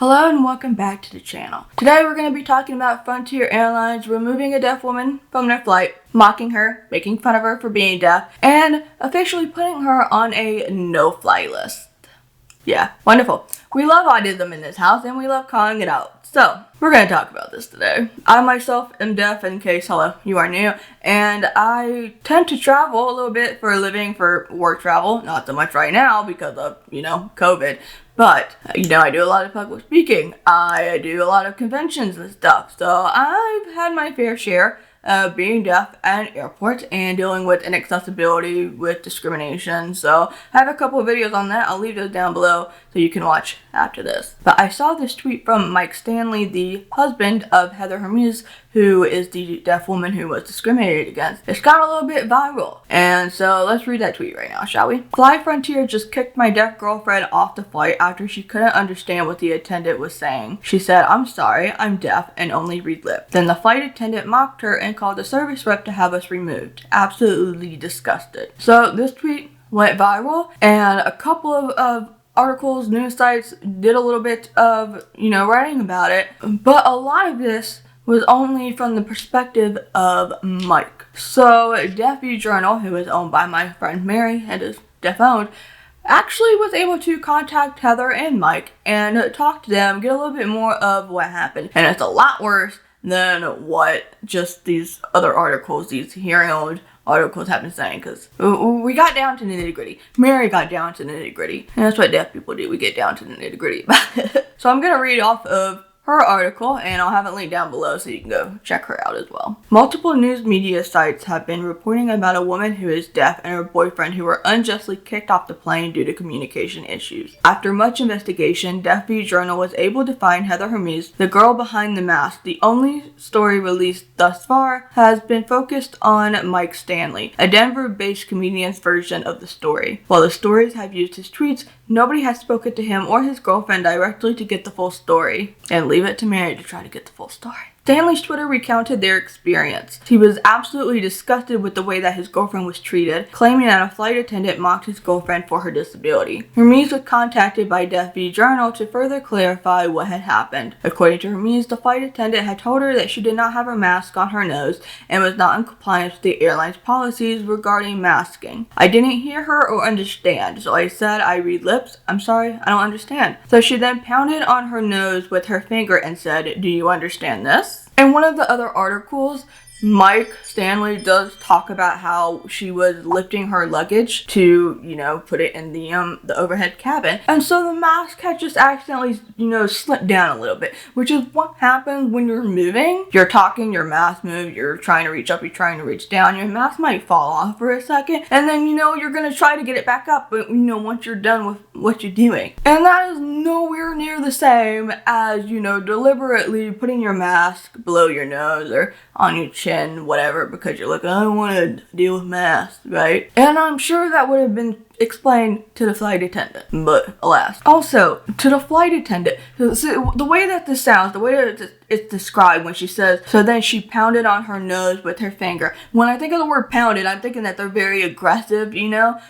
Hello and welcome back to the channel. Today we're going to be talking about Frontier Airlines removing a deaf woman from their flight, mocking her, making fun of her for being deaf, and officially putting her on a no-fly list. Yeah, wonderful. We love autism in this house and we love calling it out. So, we're going to talk about this today. I myself am deaf, in case, hello, you are new, and I tend to travel a little bit for a living, for work travel. Not so much right now because of, COVID. But, I do a lot of public speaking. I do a lot of conventions and stuff. So, I've had my fair share of being deaf at airports and dealing with inaccessibility, with discrimination. So I have a couple of videos on that. I'll leave those down below so you can watch after this. But I saw this tweet from Mike Stanley, the husband of Heather Hermes, who is the deaf woman who was discriminated against. It's gone a little bit viral. And so let's read that tweet right now, shall we? Fly Frontier just kicked my deaf girlfriend off the flight after she couldn't understand what the attendant was saying. She said, "I'm sorry, I'm deaf and only read lips." Then the flight attendant mocked her and called the service rep to have us removed. Absolutely disgusted. So this tweet went viral, and a couple of articles, news sites did a little bit of, writing about it. But a lot of this was only from the perspective of Mike. So Deafy Journal, who is owned by my friend Mary and is deaf-owned, actually was able to contact Heather and Mike and talk to them, get a little bit more of what happened. And it's a lot worse than what just these other articles, these hearing-owned articles have been saying, because we got down to the nitty-gritty. Mary got down to the nitty-gritty. And that's what deaf people do. We get down to the nitty-gritty. So I'm going to read off of her article, and I'll have it linked down below so you can go check her out as well. Multiple news media sites have been reporting about a woman who is deaf and her boyfriend who were unjustly kicked off the plane due to communication issues. After much investigation, Deafy Journal was able to find Heather Hermes, the girl behind the mask. The only story released thus far has been focused on Mike Stanley, a Denver-based comedian's version of the story. While the stories have used his tweets, nobody has spoken to him or his girlfriend directly to get the full story. And leave it to Mary to try to get the full story. Stanley's Twitter recounted their experience. He was absolutely disgusted with the way that his girlfriend was treated, claiming that a flight attendant mocked his girlfriend for her disability. Hermes was contacted by Deafy Journal to further clarify what had happened. According to Hermes, the flight attendant had told her that she did not have her mask on her nose and was not in compliance with the airline's policies regarding masking. "I didn't hear her or understand, so I said, I read lips. I'm sorry, I don't understand." So she then pounded on her nose with her finger and said, "Do you understand this?" In one of the other articles, Mike Stanley does talk about how she was lifting her luggage to, put it in the overhead cabin. And so the mask had just accidentally, slipped down a little bit, which is what happens when you're moving. You're talking, your mask moves, you're trying to reach up, you're trying to reach down, your mask might fall off for a second, and then, you're going to try to get it back up, but, once you're done with what you're doing. And that is nowhere near the same as, deliberately putting your mask below your nose or on your chin, whatever, because you're like, I don't want to deal with masks, right? And I'm sure that would have been explained to the flight attendant, but alas. Also, to the flight attendant, so the way that this sounds, the way that it's described when she says, so then she pounded on her nose with her finger. When I think of the word pounded, I'm thinking that they're very aggressive,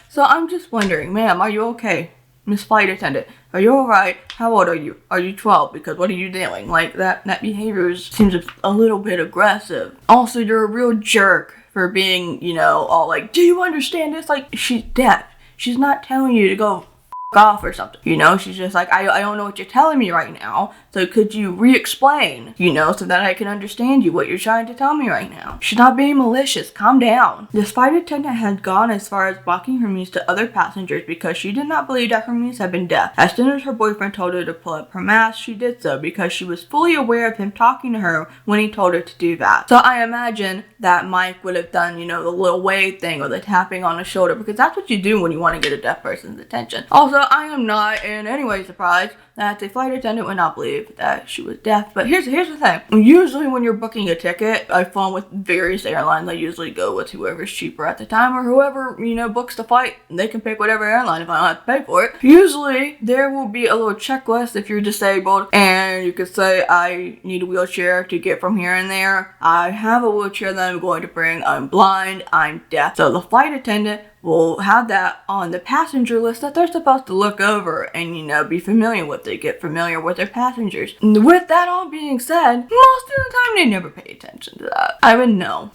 So I'm just wondering, ma'am, are you okay? Miss Flight Attendant, are you alright? How old are you? Are you 12? Because what are you doing? Like, that behavior seems a little bit aggressive. Also, you're a real jerk for being, all like, do you understand this? Like, she's deaf. She's not telling you to go off or something, she's just like, I don't know what you're telling me right now, so could you re-explain, so that I can understand you, what you're trying to tell me right now. She's not being malicious, calm down. This flight attendant had gone as far as blocking Hermes to other passengers because she did not believe that Hermes had been deaf. As soon as her boyfriend told her to pull up her mask, she did so because she was fully aware of him talking to her when he told her to do that. So I imagine that Mike would have done, the little wave thing or the tapping on the shoulder, because that's what you do when you want to get a deaf person's attention. Also, I am not in any way surprised that the flight attendant would not believe that she was deaf. But here's the thing. Usually when you're booking a ticket, I've flown with various airlines. I usually go with whoever's cheaper at the time, or whoever, books the flight. They can pick whatever airline if I don't have to pay for it. Usually there will be a little checklist if you're disabled, and you could say, I need a wheelchair to get from here and there. I have a wheelchair that I'm going to bring. I'm blind. I'm deaf. So the flight attendant will have that on the passenger list that they're supposed to look over and, be familiar with. They get familiar with their passengers. And with that all being said, most of the time they never pay attention to that. I would know.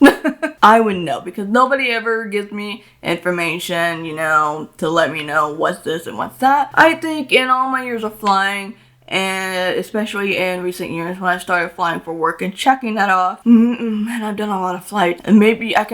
I would know because nobody ever gives me information, to let me know what's this and what's that. I think in all my years of flying, and especially in recent years when I started flying for work and checking that off, man, I've done a lot of flights. And maybe I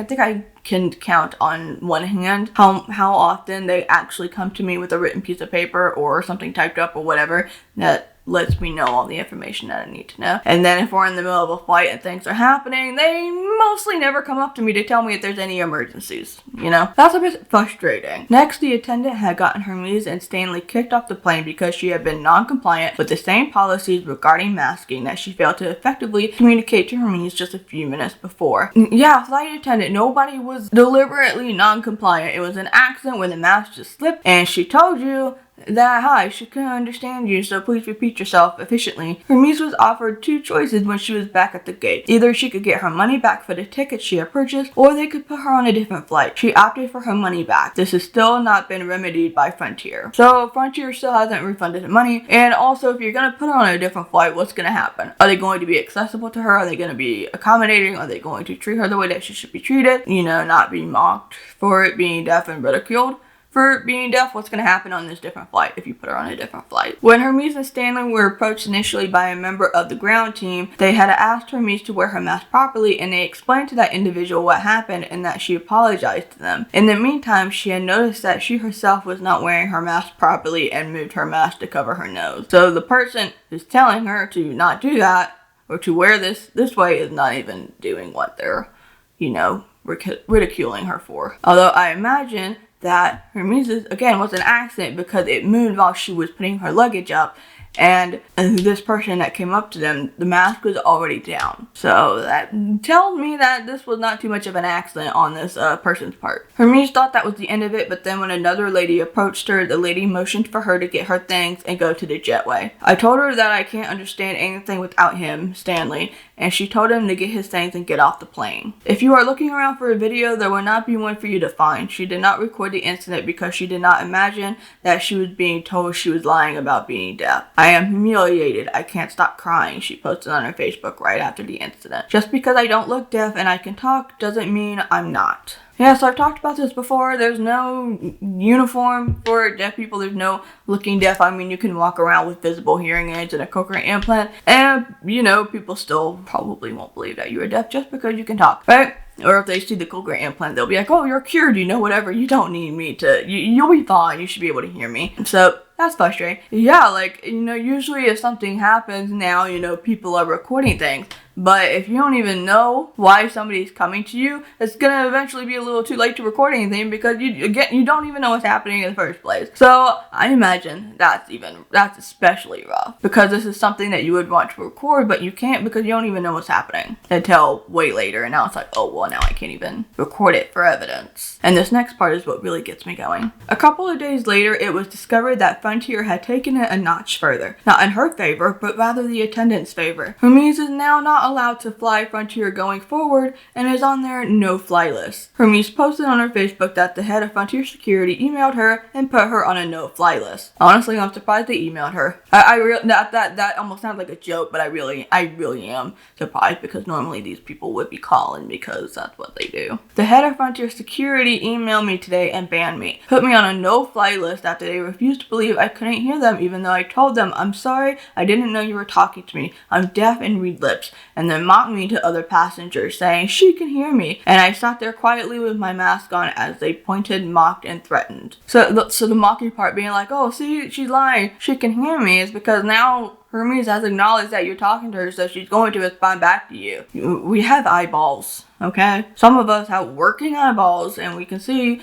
can count on one hand how often they actually come to me with a written piece of paper or something typed up or whatever that lets me know all the information that I need to know. And then if we're in the middle of a flight and things are happening, they mostly never come up to me to tell me if there's any emergencies, That's a bit frustrating. Next, the attendant had gotten Hermes and Stanley kicked off the plane because she had been non-compliant with the same policies regarding masking that she failed to effectively communicate to Hermes just a few minutes before. Yeah, flight attendant, nobody was deliberately non-compliant. It was an accident when the mask just slipped and she told you that, hi, she couldn't understand you, so please repeat yourself efficiently. Hermes was offered two choices when she was back at the gate. Either she could get her money back for the tickets she had purchased, or they could put her on a different flight. She opted for her money back. This has still not been remedied by Frontier. So Frontier still hasn't refunded the money, and also if you're going to put her on a different flight, what's going to happen? Are they going to be accessible to her? Are they going to be accommodating? Are they going to treat her the way that she should be treated? Not be mocked for it being deaf and ridiculed for being deaf? What's going to happen on this different flight if you put her on a different flight? When Hermes and Stanley were approached initially by a member of the ground team, they had asked Hermes to wear her mask properly, and they explained to that individual what happened and that she apologized to them. In the meantime, she had noticed that she herself was not wearing her mask properly and moved her mask to cover her nose. So the person who's telling her to not do that or to wear this way is not even doing what they're, ridiculing her for. Although I imagine that Hermes, again, was an accident because it moved while she was putting her luggage up, and this person that came up to them, the mask was already down. So that tells me that this was not too much of an accident on this person's part. Hermes thought that was the end of it, but then when another lady approached her, the lady motioned for her to get her things and go to the jetway. I told her that I can't understand anything without him, Stanley, and she told him to get his things and get off the plane. If you are looking around for a video, there will not be one for you to find. She did not record the incident because she did not imagine that she was being told she was lying about being deaf. I am humiliated. I can't stop crying, she posted on her Facebook right after the incident. Just because I don't look deaf and I can talk doesn't mean I'm not. Yeah, so I've talked about this before. There's no uniform for deaf people. There's no looking deaf. I mean, you can walk around with visible hearing aids and a cochlear implant, and, people still probably won't believe that you're deaf just because you can talk, right? Or if they see the cochlear implant, they'll be like, oh, you're cured, whatever. You don't need me to, you'll be fine. You should be able to hear me. So that's frustrating. Yeah, usually if something happens now, people are recording things. But if you don't even know why somebody's coming to you, it's gonna eventually be a little too late to record anything because you don't even know what's happening in the first place. So I imagine that's especially rough because this is something that you would want to record, but you can't because you don't even know what's happening until way later. And now it's like, oh, well, now I can't even record it for evidence. And this next part is what really gets me going. A couple of days later, it was discovered that Frontier had taken it a notch further. Not in her favor, but rather the attendant's favor. Hermes is now not allowed to fly Frontier going forward and is on their no-fly list. Hermes posted on her Facebook that the head of Frontier Security emailed her and put her on a no-fly list. Honestly, I'm surprised they emailed her. That almost sounds like a joke, but I really am surprised because normally these people would be calling because that's what they do. The head of Frontier Security emailed me today and banned me. Put me on a no-fly list after they refused to believe I couldn't hear them even though I told them, I'm sorry, I didn't know you were talking to me. I'm deaf and read lips. And then mocked me to other passengers, saying she can hear me. And I sat there quietly with my mask on as they pointed, mocked, and threatened. So the mocking part being like, oh, see, she's lying, she can hear me, is because now Hermes has acknowledged that you're talking to her, so she's going to respond back to you. We have eyeballs, okay? Some of us have working eyeballs, and we can see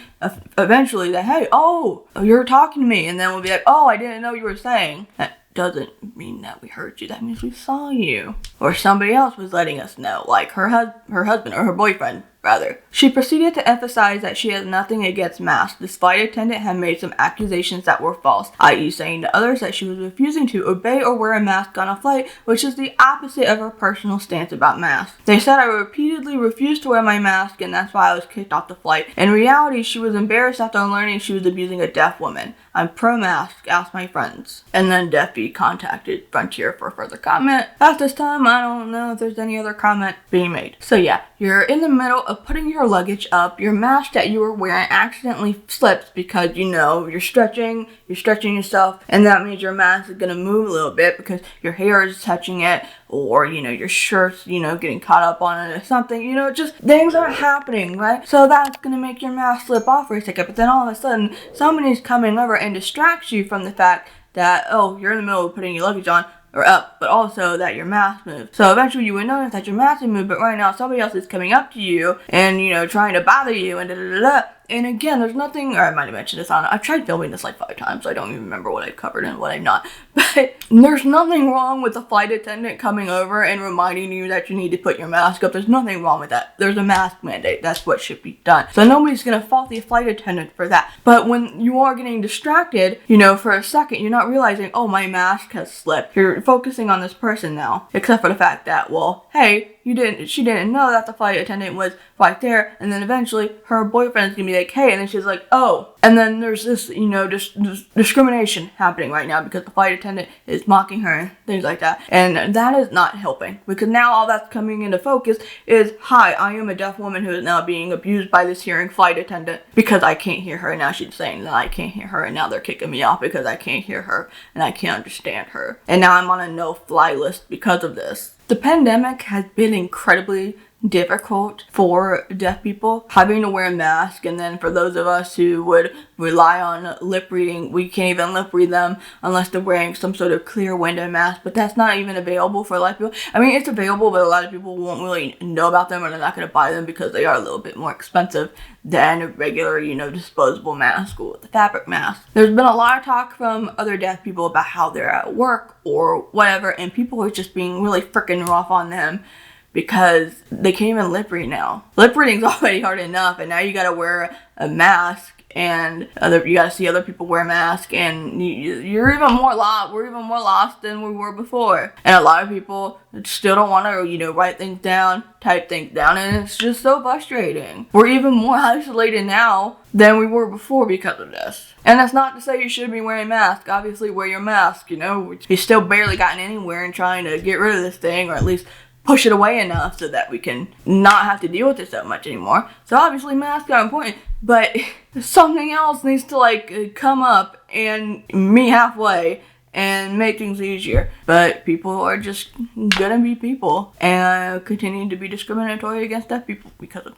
eventually that, hey, oh, you're talking to me. And then we'll be like, oh, I didn't know you were saying that. Doesn't mean that we heard you. That means we saw you. Or somebody else was letting us know. Like her husband or her boyfriend. rather. She proceeded to emphasize that she has nothing against masks. This flight attendant had made some accusations that were false, i.e. saying to others that she was refusing to obey or wear a mask on a flight, which is the opposite of her personal stance about masks. They said I repeatedly refused to wear my mask and that's why I was kicked off the flight. In reality, she was embarrassed after learning she was abusing a deaf woman. I'm pro-mask, ask my friends. And then Deafy contacted Frontier for further comment. At this time, I don't know if there's any other comment being made. So yeah, you're in the middle of putting your luggage up. Your mask that you were wearing accidentally slips because, you know, you're stretching yourself, and that means your mask is going to move a little bit because your hair is touching it, or, you know, your shirt's, you know, getting caught up on it or something. You know, just things are happening, right? So that's going to make your mask slip off for a second, but then all of a sudden, somebody's coming over and distracts you from the fact that, oh, you're in the middle of putting your luggage on or up, but also that your mask moved. So eventually you would notice that your mask moved, but right now somebody else is coming up to you and, you know, trying to bother you and da-da-da-da. And again, there's nothing, or I might have mentioned this on, I've tried filming this like 5 times, so I don't even remember what I've covered and what I've not. But there's nothing wrong with the flight attendant coming over and reminding you that you need to put your mask up. There's nothing wrong with that. There's a mask mandate. That's what should be done. So nobody's going to fault the flight attendant for that. But when you are getting distracted, you know, for a second, you're not realizing, oh, my mask has slipped. You're focusing on this person now, except for the fact that, well, hey, she didn't know that the flight attendant was right there, and then eventually her boyfriend's gonna be like, hey, and then she's like, oh, and then there's this, you know, this discrimination happening right now because the flight attendant is mocking her and things like that, and that is not helping, because now all that's coming into focus is, hi, I am a deaf woman who is now being abused by this hearing flight attendant because I can't hear her, and now she's saying that I can't hear her, and now they're kicking me off because I can't hear her and I can't understand her, and now I'm on a no-fly list because of this. The pandemic has been incredibly difficult for deaf people, having to wear a mask, and then for those of us who would rely on lip reading, we can't even lip read them unless they're wearing some sort of clear window mask, but that's not even available for a lot of people. I mean, it's available, but a lot of people won't really know about them, or they're not going to buy them because they are a little bit more expensive than a regular, you know, disposable mask or the fabric mask. There's been a lot of talk from other deaf people about how they're at work or whatever, and people are just being really freaking rough on them because they can't even lip read now. Lip reading's already hard enough, and now you gotta wear a mask, and you gotta see other people wear masks, and you're even more lost. We're even more lost than we were before. And a lot of people still don't want to, you know, write things down, type things down, and it's just so frustrating. We're even more isolated now than we were before because of this. And that's not to say you should be wearing a mask. Obviously, wear your mask, you know. You've still barely gotten anywhere in trying to get rid of this thing, or at least push it away enough so that we can not have to deal with it so much anymore. So obviously masks are important, but something else needs to like come up and meet halfway and make things easier. But people are just gonna be people and continue to be discriminatory against deaf people because of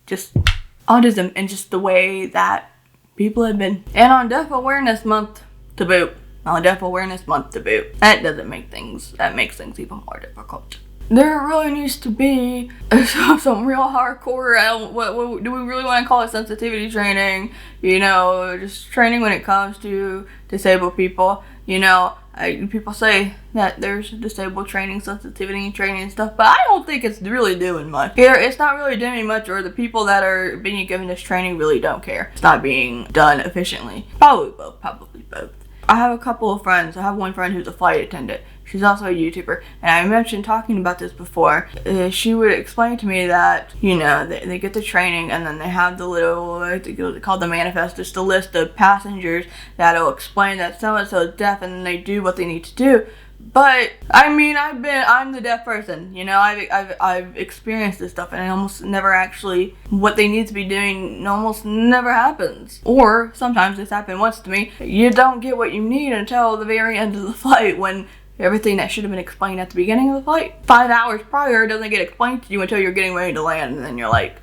just autism and just the way that people have been. And on Deaf Awareness Month to boot. That doesn't make things, that makes things even more difficult. There really needs to be some real hardcore, what do we really want to call it, sensitivity training, you know, just training when it comes to disabled people. You know, people say that there's disabled training, sensitivity training and stuff, but I don't think it's really doing much. Here, it's not really doing much, or the people that are being given this training really don't care. It's not being done efficiently. Probably both. I have a couple of friends. I have one friend who's a flight attendant. She's also a YouTuber, and I mentioned talking about this before. She would explain to me that, you know, they get the training, and then they have the little, called the manifest, just a list of passengers that'll explain that so-and-so is deaf, and then they do what they need to do. But, I mean, I'm the deaf person, you know, I've experienced this stuff, and it almost never actually, what they need to be doing almost never happens. Or, sometimes this happened once to me, you don't get what you need until the very end of the flight, when everything that should have been explained at the beginning of the flight 5 hours prior doesn't get explained to you until you're getting ready to land, and then you're like,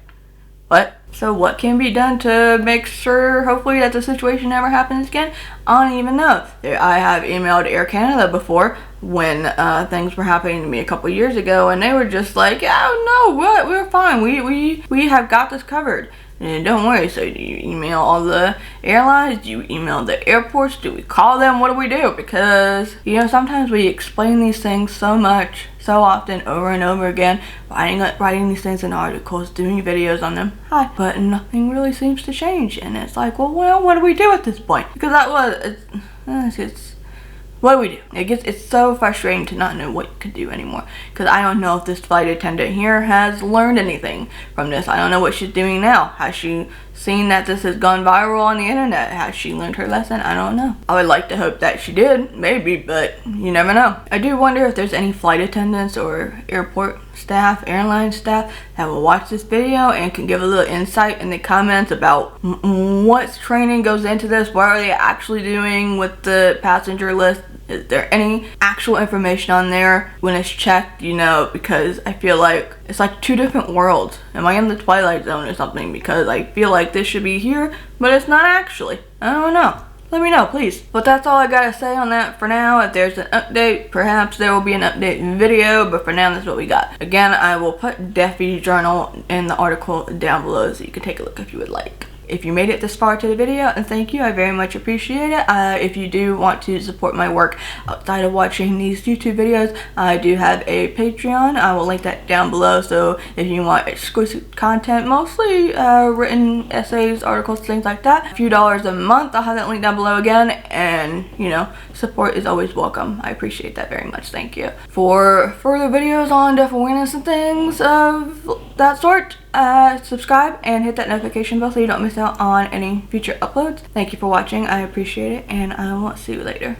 what? So what can be done to make sure, hopefully, that the situation never happens again? I don't even know. I have emailed Air Canada before when things were happening to me a couple years ago, and they were just like, oh no, what? We're fine. We have got this covered. And don't worry, so do you email all the airlines? Do you email the airports? Do we call them? What do we do? Because, you know, sometimes we explain these things so much, so often, over and over again, writing these things in articles, doing videos on them. Hi, but nothing really seems to change. And it's like, well, what do we do at this point? Because what do we do? It's so frustrating to not know what you can do anymore. Because I don't know if this flight attendant here has learned anything from this. I don't know what she's doing now. Has she seen that this has gone viral on the internet? Has she learned her lesson? I don't know. I would like to hope that she did, maybe, but you never know. I do wonder if there's any flight attendants or airport staff, airline staff that will watch this video and can give a little insight in the comments about what training goes into this. What are they actually doing with the passenger list? Is there any actual information on there when it's checked, you know, because I feel like it's like two different worlds. Am I in the Twilight Zone or something? Because I feel like this should be here, but it's not actually. I don't know. Let me know, please. But that's all I gotta say on that for now. If there's an update, perhaps there will be an update video, but for now, that's what we got. Again, I will put Daffy's journal in the article down below so you can take a look if you would like. If you made it this far to the video, and thank you, I very much appreciate it. If you do want to support my work outside of watching these YouTube videos, I do have a Patreon. I will link that down below, so if you want exclusive content, mostly written essays, articles, things like that, a few dollars a month, I'll have that link down below again, and, you know, support is always welcome. I appreciate that very much, thank you. For further videos on deaf awareness and things of that sort, subscribe and hit that notification bell so you don't miss out on any future uploads. Thank you for watching. I appreciate it, and I will see you later.